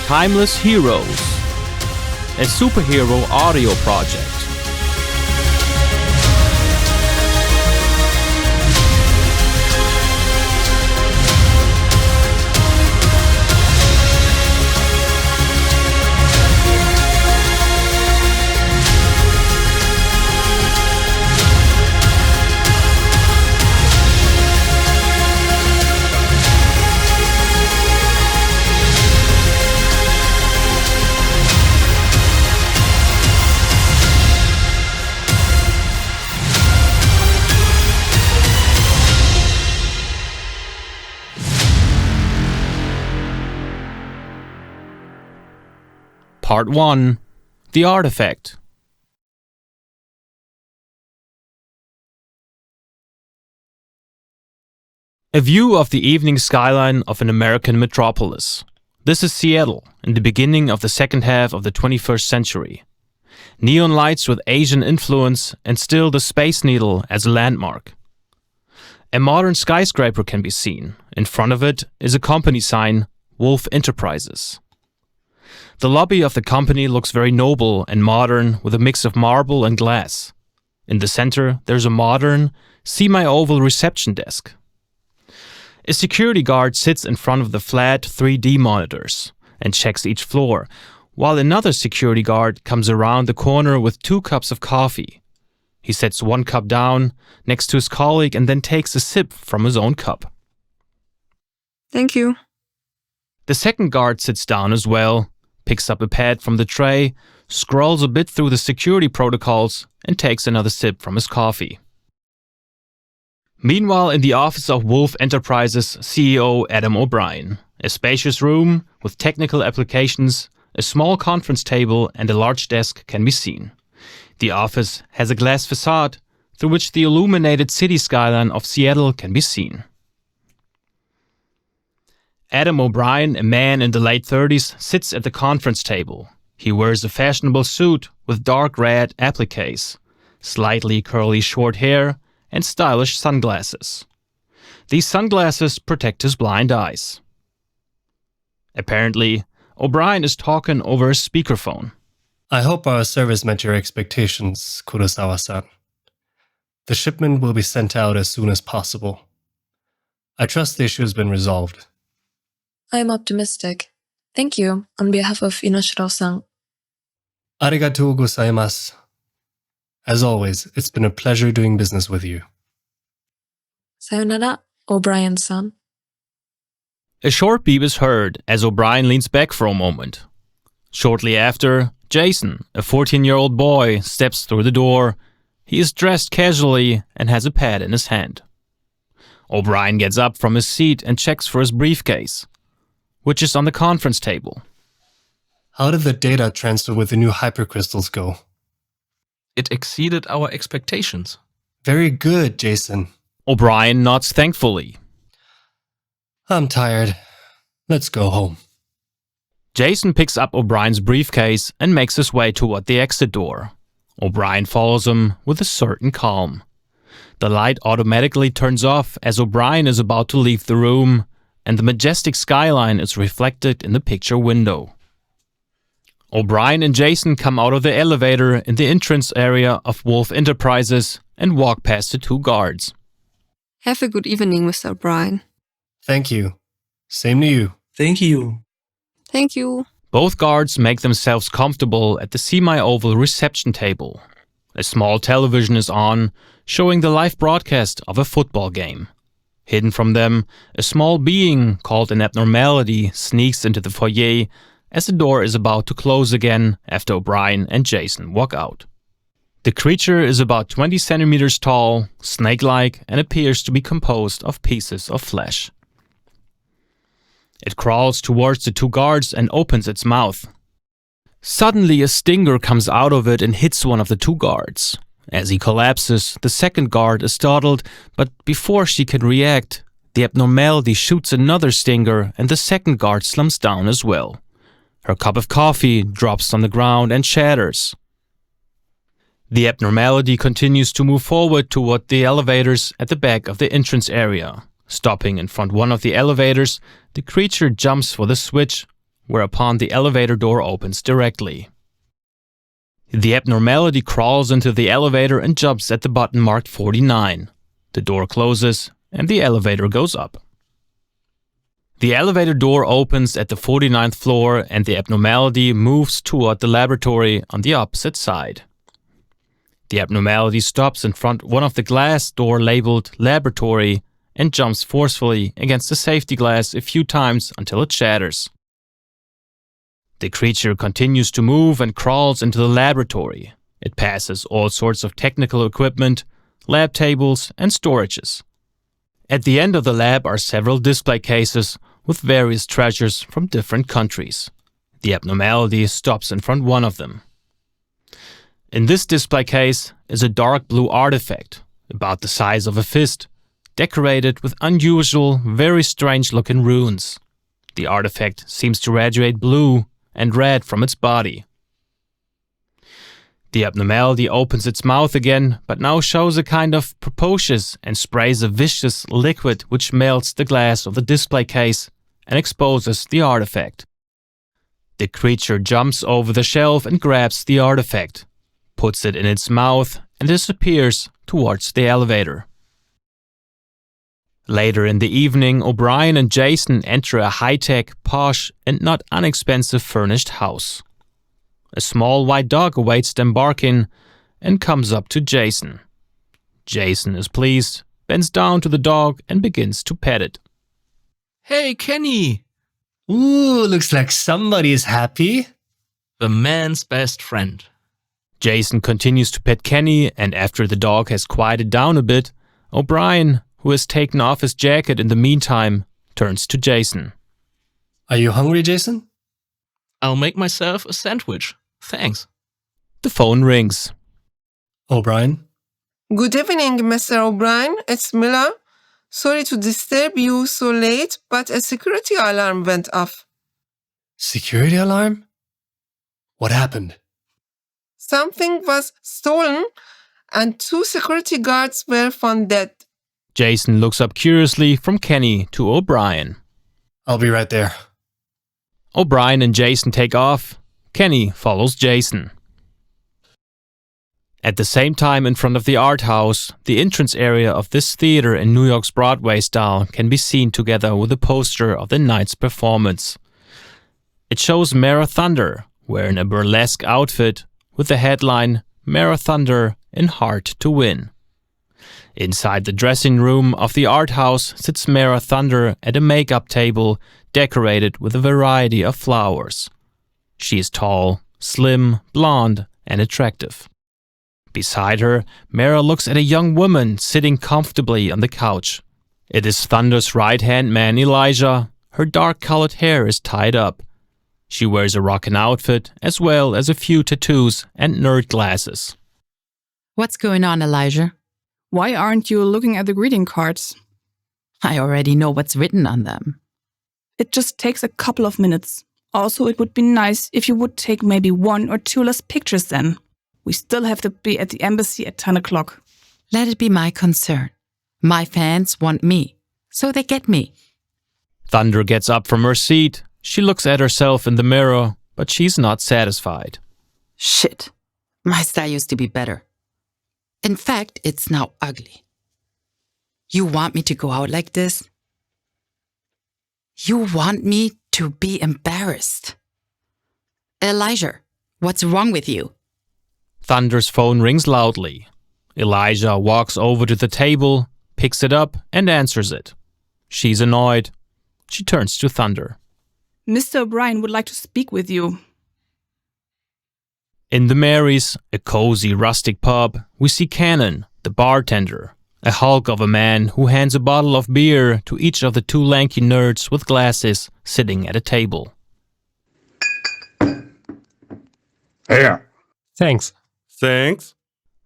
Timeless Heroes, a superhero audio project. Part 1. The Artifact. A view of the evening skyline of an American metropolis. This is Seattle, in the beginning of the second half of the 21st century. Neon lights with Asian influence and still the Space Needle as a landmark. A modern skyscraper can be seen. In front of it is a company sign, Wolf Enterprises. The lobby of the company looks very noble and modern with a mix of marble and glass. In the center, there's a modern, semi-oval reception desk. A security guard sits in front of the flat 3D monitors and checks each floor, while another security guard comes around the corner with 2 cups of coffee. He sets 1 cup down next to his colleague and then takes a sip from his own cup. Thank you. The second guard sits down as well, picks up a pad from the tray, scrolls a bit through the security protocols, and takes another sip from his coffee. Meanwhile, in the office of Wolf Enterprises CEO Adam O'Brien, a spacious room with technical applications, a small conference table, and a large desk can be seen. The office has a glass facade through which the illuminated city skyline of Seattle can be seen. Adam O'Brien, a man in the late 30s, sits at the conference table. He wears a fashionable suit with dark red appliques, slightly curly short hair, and stylish sunglasses. These sunglasses protect his blind eyes. Apparently, O'Brien is talking over a speakerphone. I hope our service met your expectations, Kurosawa-san. The shipment will be sent out as soon as possible. I trust the issue has been resolved. I am optimistic. Thank you on behalf of Inoshiro-san. Arigatou gozaimasu. As always, it's been a pleasure doing business with you. Sayonara, O'Brien-san. A short beep is heard as O'Brien leans back for a moment. Shortly after, Jason, a 14-year-old boy, steps through the door. He is dressed casually and has a pad in his hand. O'Brien gets up from his seat and checks for his briefcase, which is on the conference table. How did the data transfer with the new hypercrystals go? It exceeded our expectations. Very good, Jason. O'Brien nods thankfully. I'm tired. Let's go home. Jason picks up O'Brien's briefcase and makes his way toward the exit door. O'Brien follows him with a certain calm. The light automatically turns off as O'Brien is about to leave the room, and the majestic skyline is reflected in the picture window. O'Brien and Jason come out of the elevator in the entrance area of Wolf Enterprises and walk past the 2 guards. Have a good evening, Mr. O'Brien. Thank you. Same to you. Thank you. Thank you. Both guards make themselves comfortable at the semi-oval reception table. A small television is on, showing the live broadcast of a football game. Hidden from them, a small being called an abnormality sneaks into the foyer as the door is about to close again after O'Brien and Jason walk out. The creature is about 20 centimeters tall, snake-like, and appears to be composed of pieces of flesh. It crawls towards the 2 guards and opens its mouth. Suddenly, a stinger comes out of it and hits one of the 2 guards. As he collapses, the second guard is startled, but before she can react, the abnormality shoots another stinger and the second guard slumps down as well. Her cup of coffee drops on the ground and shatters. The abnormality continues to move forward toward the elevators at the back of the entrance area. Stopping in front one of the elevators, the creature jumps for the switch, whereupon the elevator door opens directly. The abnormality crawls into the elevator and jumps at the button marked 49. The door closes and the elevator goes up. The elevator door opens at the 49th floor and the abnormality moves toward the laboratory on the opposite side. The abnormality stops in front of one of the glass door labeled laboratory and jumps forcefully against the safety glass a few times until it shatters. The creature continues to move and crawls into the laboratory. It passes all sorts of technical equipment, lab tables, and storages. At the end of the lab are several display cases with various treasures from different countries. The abnormality stops in front of one of them. In this display case is a dark blue artifact, about the size of a fist, decorated with unusual, very strange-looking runes. The artifact seems to radiate blue and red from its body. The abnormality opens its mouth again, but now shows a kind of precocious and sprays a vicious liquid which melts the glass of the display case and exposes the artifact. The creature jumps over the shelf and grabs the artifact, puts it in its mouth, and disappears towards the elevator. Later in the evening, O'Brien and Jason enter a high-tech, posh, and not inexpensive furnished house. A small white dog awaits them barking and comes up to Jason. Jason is pleased, bends down to the dog and begins to pet it. Hey, Kenny! Ooh, looks like somebody is happy. The man's best friend. Jason continues to pet Kenny, and after the dog has quieted down a bit, O'Brien, who has taken off his jacket in the meantime, turns to Jason. Are you hungry, Jason? I'll make myself a sandwich. Thanks. The phone rings. O'Brien? Good evening, Mr. O'Brien. It's Miller. Sorry to disturb you so late, but a security alarm went off. Security alarm? What happened? Something was stolen and 2 security guards were found dead. Jason looks up curiously from Kenny to O'Brien. I'll be right there. O'Brien and Jason take off. Kenny follows Jason. At the same time, in front of the art house, the entrance area of this theater in New York's Broadway style can be seen together with a poster of the night's performance. It shows Mara Thunder wearing a burlesque outfit with the headline Mara Thunder in Hard to Win. Inside the dressing room of the art house sits Mara Thunder at a makeup table decorated with a variety of flowers. She is tall, slim, blonde, and attractive. Beside her, Mara looks at a young woman sitting comfortably on the couch. It is Thunder's right-hand man, Elijah. Her dark-colored hair is tied up. She wears a rockin' outfit, as well as a few tattoos and nerd glasses. What's going on, Elijah? Why aren't you looking at the greeting cards? I already know what's written on them. It just takes a couple of minutes. Also, it would be nice if you would take maybe 1 or 2 less pictures then. We still have to be at the embassy at 10 o'clock. Let it be my concern. My fans want me, so they get me. Thunder gets up from her seat. She looks at herself in the mirror, but she's not satisfied. Shit. My style used to be better. In fact, it's now ugly. You want me to go out like this? You want me to be embarrassed? Elijah, what's wrong with you? Thunder's phone rings loudly. Elijah walks over to the table, picks it up, and answers it. She's annoyed. She turns to Thunder. Mr. O'Brien would like to speak with you. In the Marris, a cozy rustic pub, we see Cannon, the bartender, a hulk of a man who hands a bottle of beer to each of the 2 lanky nerds with glasses sitting at a table. Here. Thanks. Thanks.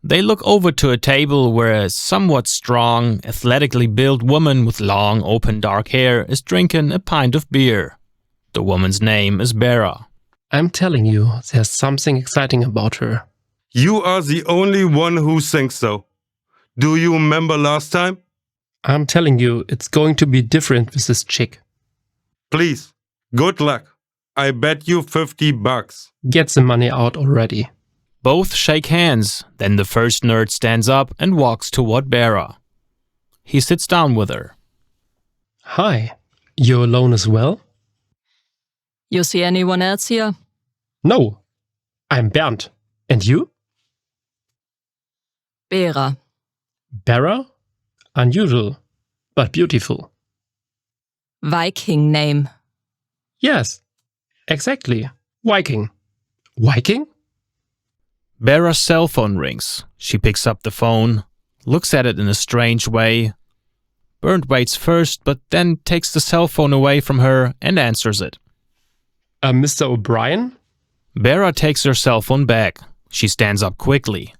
They look over to a table where a somewhat strong, athletically built woman with long, open dark hair is drinking a pint of beer. The woman's name is Bera. I'm telling you, there's something exciting about her. You are the only one who thinks so. Do you remember last time? I'm telling you, it's going to be different with this chick. Please, good luck. I bet you $50. Get the money out already. Both shake hands, then the first nerd stands up and walks toward Bera. He sits down with her. Hi. You're alone as well? You see anyone else here? No. I'm Bernd. And you? Bera. Bera? Unusual, but beautiful. Viking name. Yes, exactly. Viking. Viking? Bera's cell phone rings. She picks up the phone, looks at it in a strange way. Bernd waits first, but then takes the cell phone away from her and answers it. Mr. O'Brien? Bera takes her cell phone back. She stands up quickly.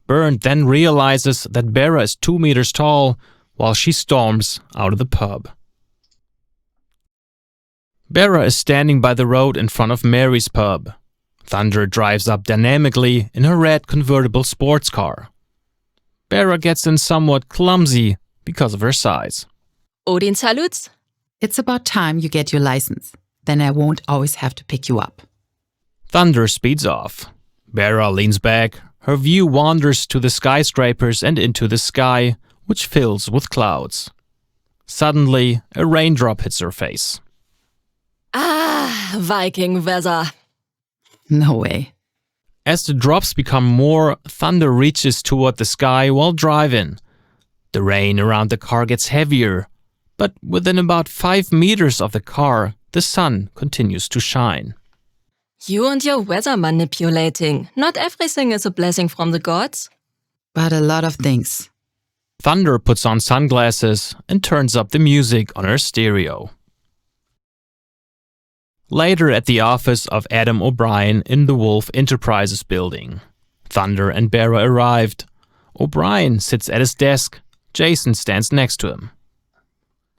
Bernd then realizes that Bera is 2 meters tall while she storms out of the pub. Bera is standing by the road in front of Mary's pub. Thunder drives up dynamically in her red convertible sports car. Bera gets in somewhat clumsy because of her size. Odin salutes. It's about time you get your license. Then I won't always have to pick you up. Thunder speeds off. Bera leans back. Her view wanders to the skyscrapers and into the sky, which fills with clouds. Suddenly, a raindrop hits her face. Ah, Viking weather. No way. As the drops become more, Thunder reaches toward the sky while driving. The rain around the car gets heavier, but within about 5 meters of the car, the sun continues to shine. You and your weather manipulating. Not everything is a blessing from the gods. But a lot of things. Thunder puts on sunglasses and turns up the music on her stereo. Later at the office of Adam O'Brien in the Wolf Enterprises building, Thunder and Bera arrived. O'Brien sits at his desk. Jason stands next to him.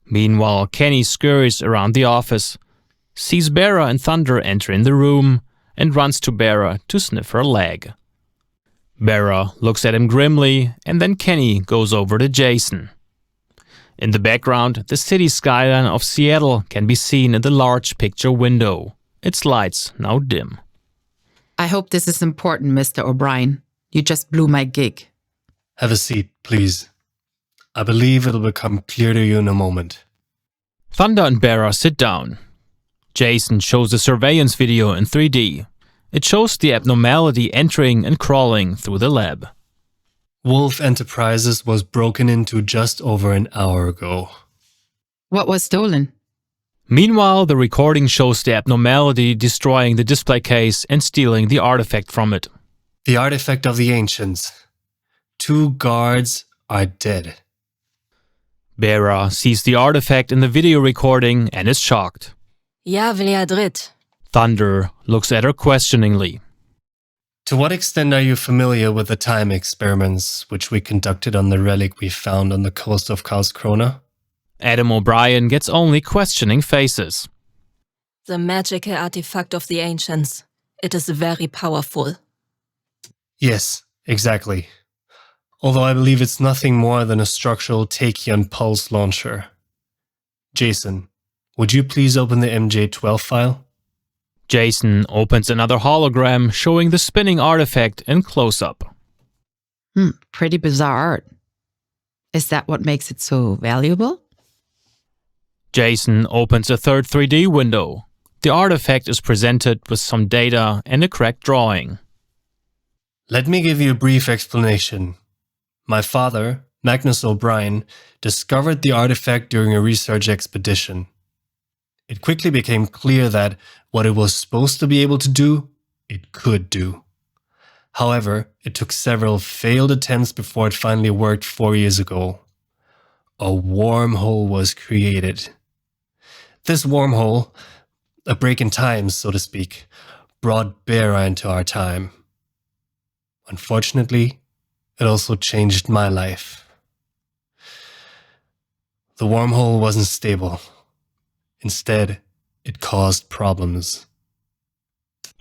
Meanwhile, Kenny scurries around the office, sees Bera and Thunder entering the room, and runs to Bera to sniff her leg. Bera looks at him grimly, and then Kenny goes over to Jason. In the background, the city skyline of Seattle can be seen in the large picture window, its lights now dim. I hope this is important, Mr. O'Brien. You just blew my gig. Have a seat, please. I believe it'll become clear to you in a moment. Thunder and Bera sit down. Jason shows a surveillance video in 3D. It shows the abnormality entering and crawling through the lab. Wolf Enterprises was broken into just over an hour ago. What was stolen? Meanwhile, the recording shows the abnormality destroying the display case and stealing the artifact from it. The artifact of the ancients. 2 guards are dead. Bera sees the artifact in the video recording and is shocked. Ja, Vliadrit. Thunder looks at her questioningly. To what extent are you familiar with the time experiments which we conducted on the relic we found on the coast of Karlskrona? Adam O'Brien gets only questioning faces. The magical artifact of the ancients. It is very powerful. Yes, exactly. Although I believe it's nothing more than a structural tachyon pulse launcher. Jason, would you please open the MJ12 file? Jason opens another hologram showing the spinning artifact in close-up. Pretty bizarre art. Is that what makes it so valuable? Jason opens a third 3D window. The artifact is presented with some data and a cracked drawing. Let me give you a brief explanation. My father, Magnus O'Brien, discovered the artifact during a research expedition. It quickly became clear that what it was supposed to be able to do, it could do. However, it took several failed attempts before it finally worked 4 years ago. A wormhole was created. This wormhole, a break in time, so to speak, brought Bera into our time. Unfortunately, it also changed my life. The wormhole wasn't stable. Instead, it caused problems.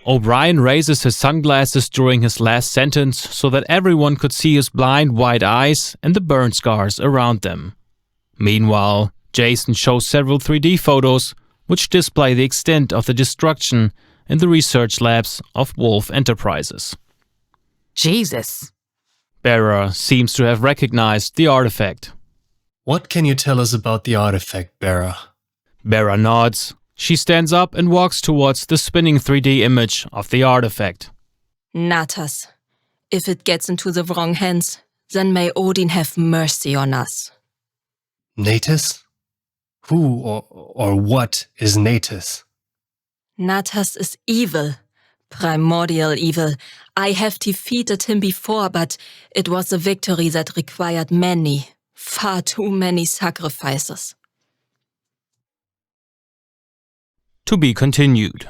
O'Brien raises his sunglasses during his last sentence so that everyone could see his blind white eyes and the burn scars around them. Meanwhile, Jason shows several 3D photos, which display the extent of the destruction in the research labs of Wolf Enterprises. Jesus. Bera seems to have recognized the artifact. What can you tell us about the artifact, Bera? Bera nods. She stands up and walks towards the spinning 3D image of the artifact. Natas. If it gets into the wrong hands, then may Odin have mercy on us. Natus? Who or what is Natus? Natas is evil. Primordial evil. I have defeated him before, but it was a victory that required many, far too many sacrifices. To be continued.